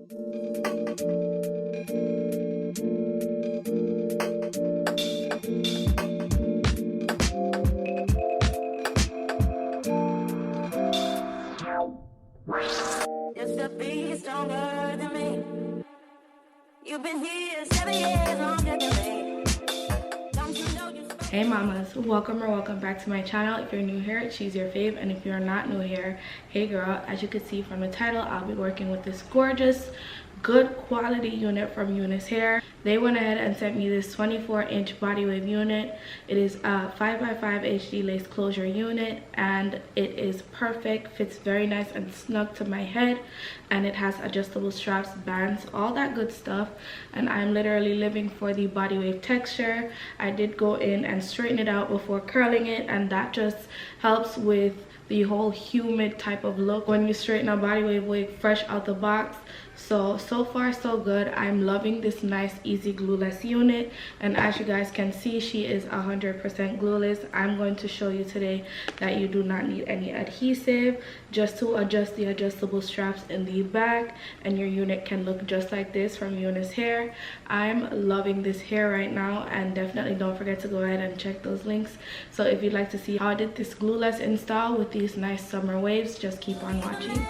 Just to be stronger than me. You've been here 7 years longer than me. Don't you know you're Hey mamas, welcome or welcome back to my channel. If you're new here, she's your fave, and if you're not new here, hey girl. As you can see from the title, I'll be working with this gorgeous good quality unit from Unice hair. They went ahead and sent me this 24-inch body wave unit. It is a 5x5 HD lace closure unit, and it is perfect, fits very nice and snug to my head, and it has adjustable straps, bands, all that good stuff. And I'm literally living for the body wave texture. I did go in and straighten it out before curling it, and that just helps with the whole humid type of look when you straighten a body wave fresh out the box. So far so good. I'm loving this nice easy glueless unit, and as you guys can see, she is 100% glueless. I'm going to show you today that you do not need any adhesive, just to adjust the adjustable straps in the back, and your unit can look just like this from Unice hair. I'm loving this hair right now, and definitely don't forget to go ahead and check those links. So if you'd like to see how I did this glueless install with these nice summer waves, just keep on watching.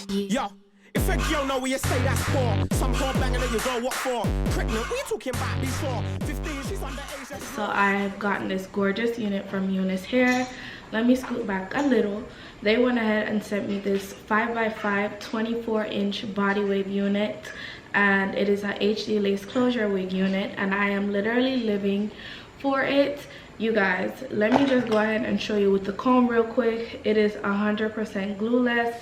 Yo, if a girl know where you say that's poor, some poor banging at you go, what for? Pregnant, what you talking about before? 15, she's underage. So I've gotten this gorgeous unit from Unice Hair. Let me scoot back a little. They went ahead and sent me this 5x5 24-inch body wave unit, and it is a HD lace closure wig unit, and I am literally living for it. You guys, let me just go ahead and show you with the comb real quick. It is 100% glueless.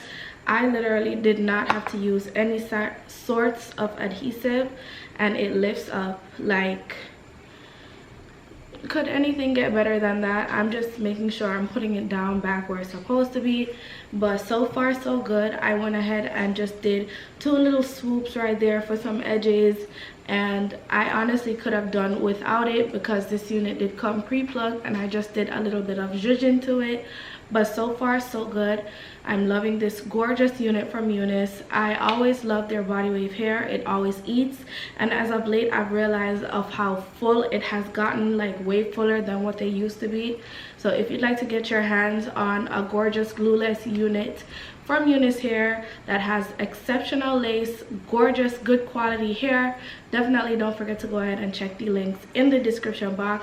I literally did not have to use any sorts of adhesive, and it lifts up. Like, could anything get better than that? I'm just making sure I'm putting it down back where it's supposed to be, but so far so good. I went ahead and just did 2 little swoops right there for some edges, and I honestly could have done without it because this unit did come pre-plugged, and I just did a little bit of zhuzh to it. But so far so good. I'm loving this gorgeous unit from Unice. I always love their body wave hair. It always eats, and as of late I've realized of how full it has gotten, like way fuller than what they used to be. So if you'd like to get your hands on a gorgeous glueless unit from Unice Hair that has exceptional lace, gorgeous, good quality hair, definitely don't forget to go ahead and check the links in the description box.